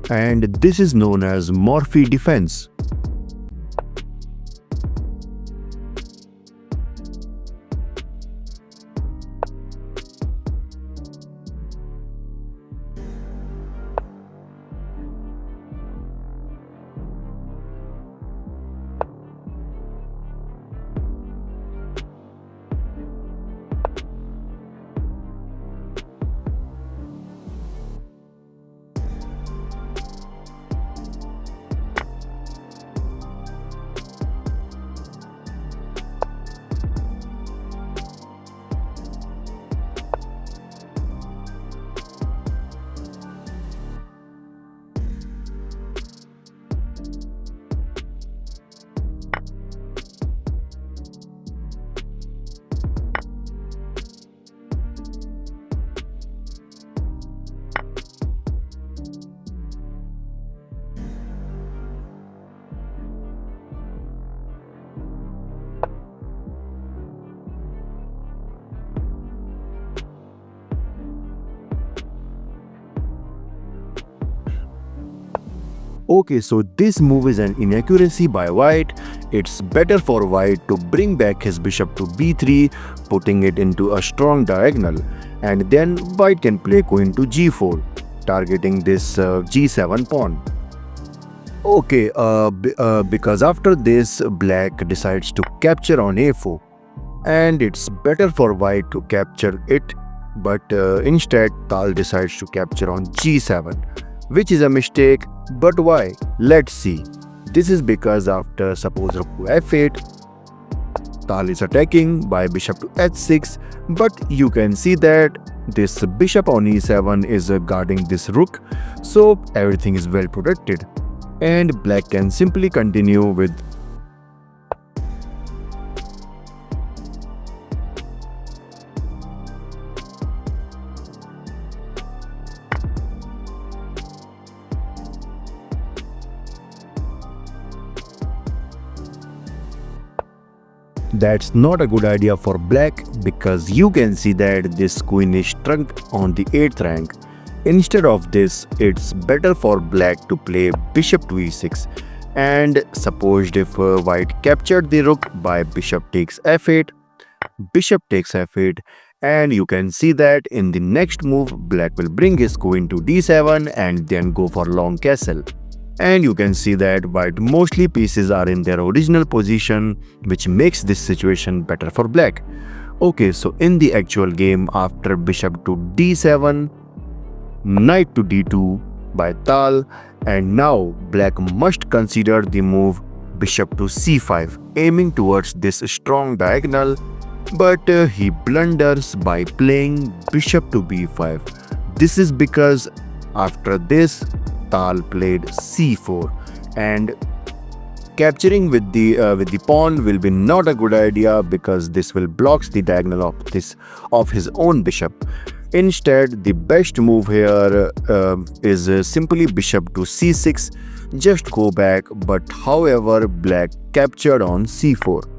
and this is known as Morphy defense. Okay, so this move is an inaccuracy by white. It's better for white to bring back his bishop to b3, putting it into a strong diagonal. And then white can play queen to g4, targeting this g7 pawn. Okay, because after this, black decides to capture on a4. And it's better for white to capture it, but instead Tal decides to capture on g7, which is a mistake. But why? Let's see. This is because after suppose rook to f8, Tal is attacking by bishop to h6, but you can see that this bishop on e7 is guarding this rook, so everything is well protected. And black can simply continue with That's not a good idea for black because you can see that this queen is shrunk on the 8th rank. Instead of this, it's better for black to play bishop to e6. And supposed if white captured the rook by bishop takes f8, bishop takes f8, and you can see that in the next move, black will bring his queen to d7 and then go for long castle. And you can see that white mostly pieces are in their original position, which makes this situation better for black. Okay, so in the actual game, after bishop to d7, knight to d2 by Tal, and now black must consider the move bishop to c5, aiming towards this strong diagonal, but he blunders by playing bishop to b5. This is because after this, Tal played c4, and capturing with the pawn will be not a good idea because this will blocks the diagonal of his own bishop. Instead, the best move here is simply bishop to c6. Just go back, but however, black captured on c4.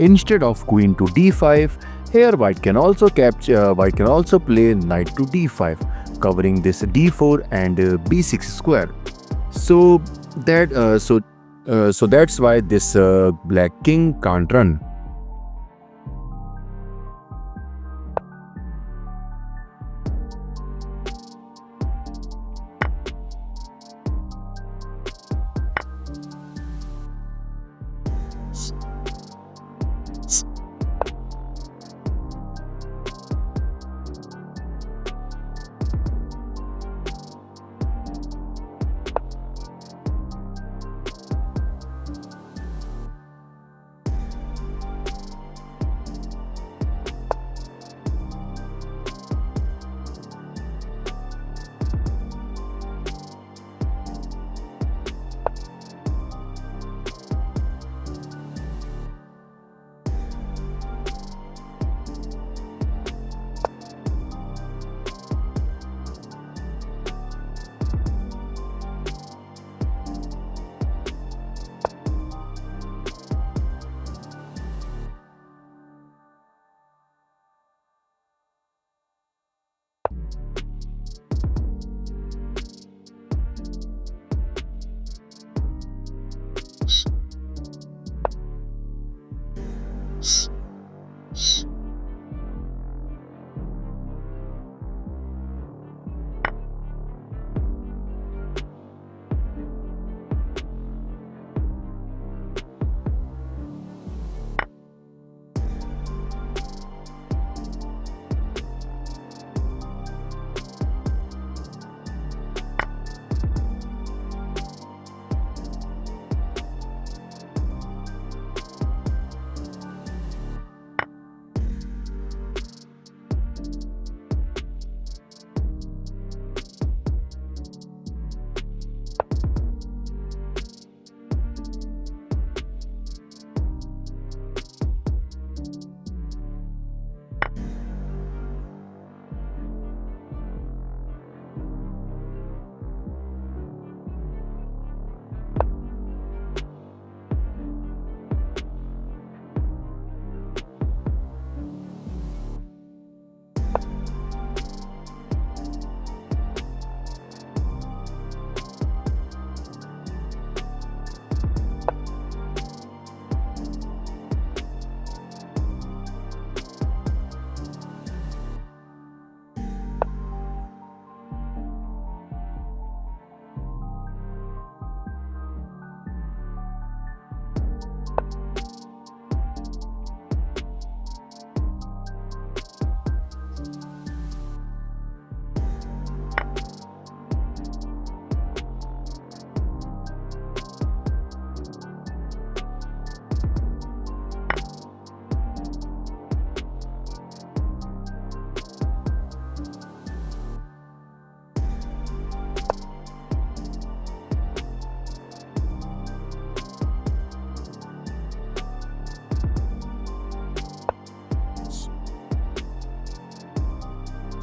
Instead of queen to d5, here white can also play knight to d5, covering this d4 and b6 square. So that so that's why this black king can't run.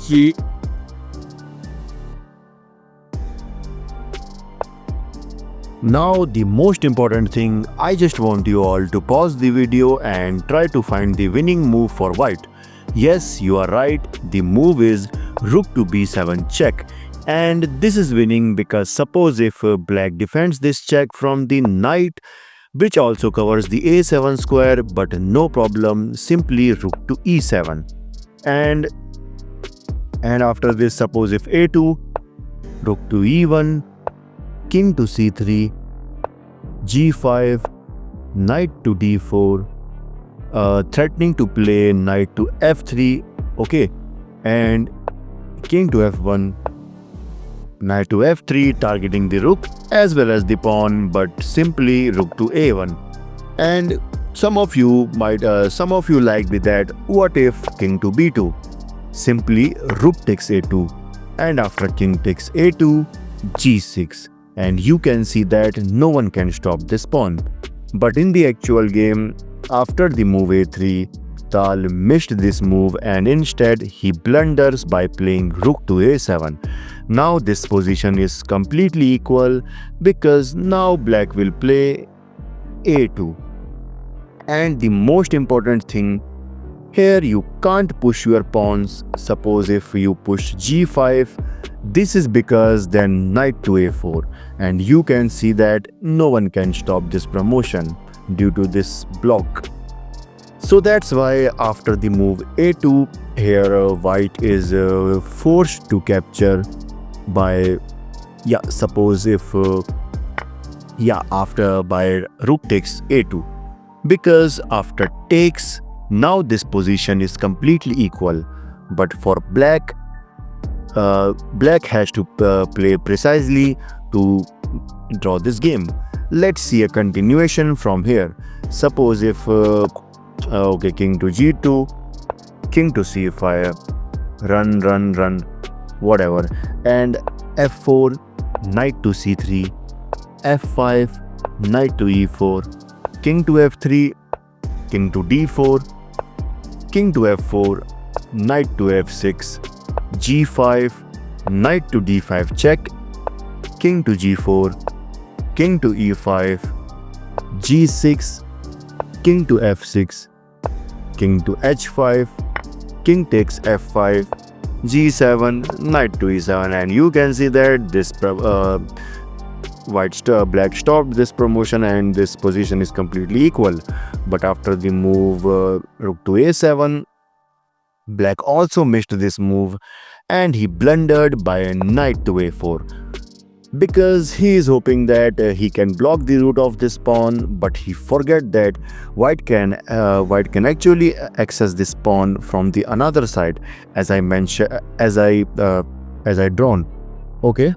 He Now the most important thing, I just want you all to pause the video and try to find the winning move for white. Yes, you are right, the move is rook to b7 check, and this is winning because suppose if black defends this check from the knight, which also covers the a7 square, but no problem, simply rook to e7. And after this, suppose if a2, rook to e1, king to c3, g5, knight to d4, threatening to play knight to f3, okay, and king to f1, knight to f3, targeting the rook as well as the pawn, but simply rook to a1. And some of you like with that, what if king to b2? Simply rook takes a2, and after king takes a2, g6, and you can see that no one can stop this pawn. But in the actual game, after the move a3, Tal missed this move and instead he blunders by playing rook to a7. Now this position is completely equal because now black will play a2. And the most important thing here, you can't push your pawns. Suppose if you push g5, this is because then knight to a4, and you can see that no one can stop this promotion due to this block. So that's why after the move a2, here white is forced to capture by, yeah, suppose if yeah, after by rook takes a2, because after takes, now this position is completely equal. But for black, black has to play precisely to draw this game. Let's see a continuation from here. Suppose if okay, king to g2, king to c5, run, whatever, and f4, knight to c3, f5, knight to e4, king to f3, king to d4, king to f4, knight to f6, g5, knight to d5 check, king to g4, king to e5, g6, king to f6, king to h5, king takes f5, g7, knight to e7, and you can see that this black stopped this promotion and this position is completely equal. But after the move rook to a7, black also missed this move and he blundered by a knight to a4, because he is hoping that he can block the route of this pawn, but he forget that white can actually access this pawn from the another side, as I mentioned, as I drawn. Okay.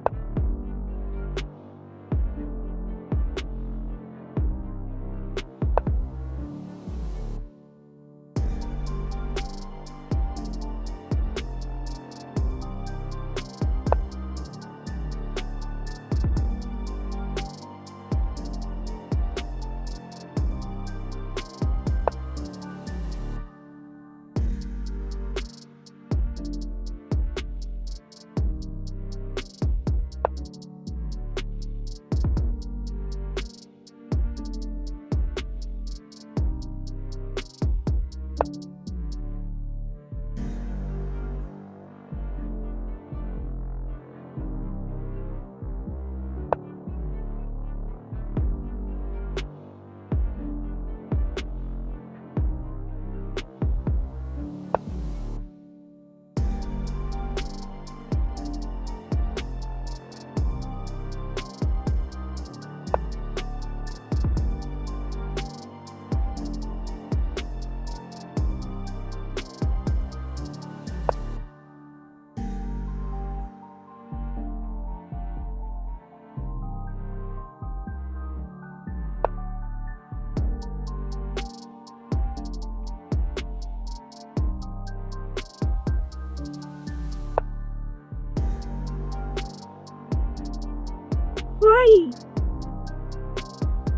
Why?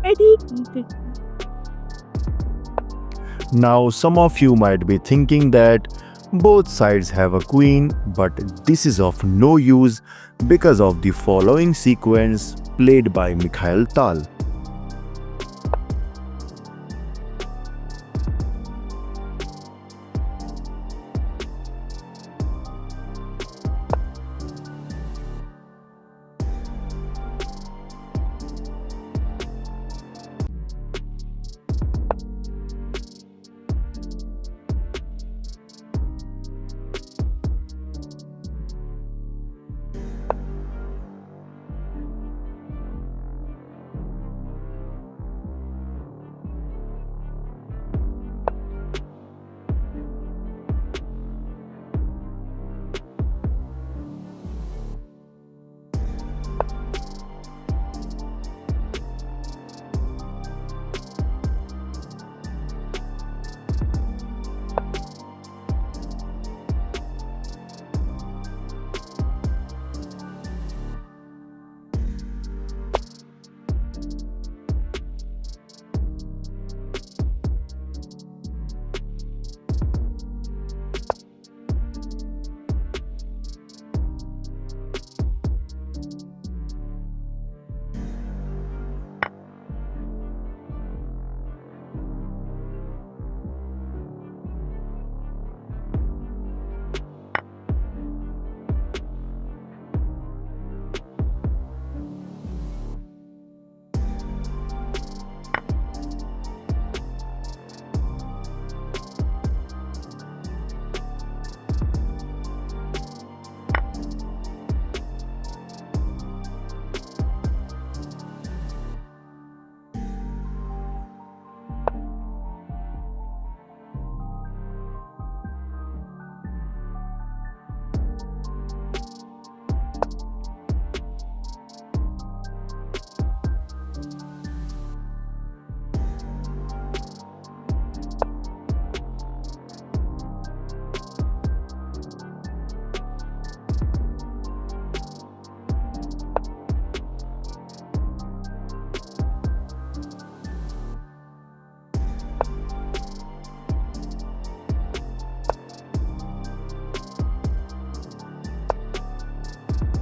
I didn't. Now, some of you might be thinking that both sides have a queen, but this is of no use because of the following sequence played by Mikhail Tal.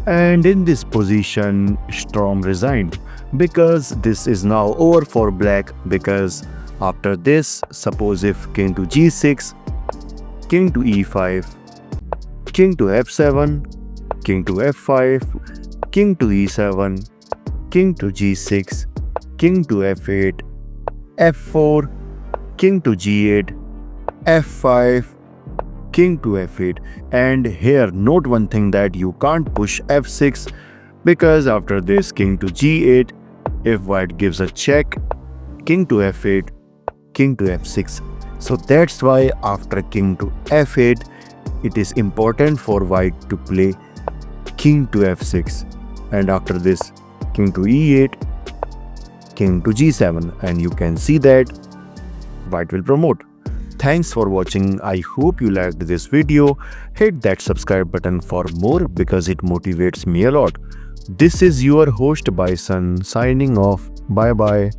And in this position, Storm resigned because this is now over for black. Because after this, suppose if king to g6, king to e5, king to f7, king to f5, king to e7, king to g6, king to f8, f4, king to g8, f5, king to f8. And here note one thing, that you can't push f6 because after this king to g8, if white gives a check, king to f8, king to f6. So that's why after king to f8, it is important for white to play king to f6, and after this king to e8, king to g7, and you can see that white will promote. Thanks for watching. I hope you liked this video. Hit that subscribe button for more because it motivates me a lot. This is your host Bison signing off. Bye bye.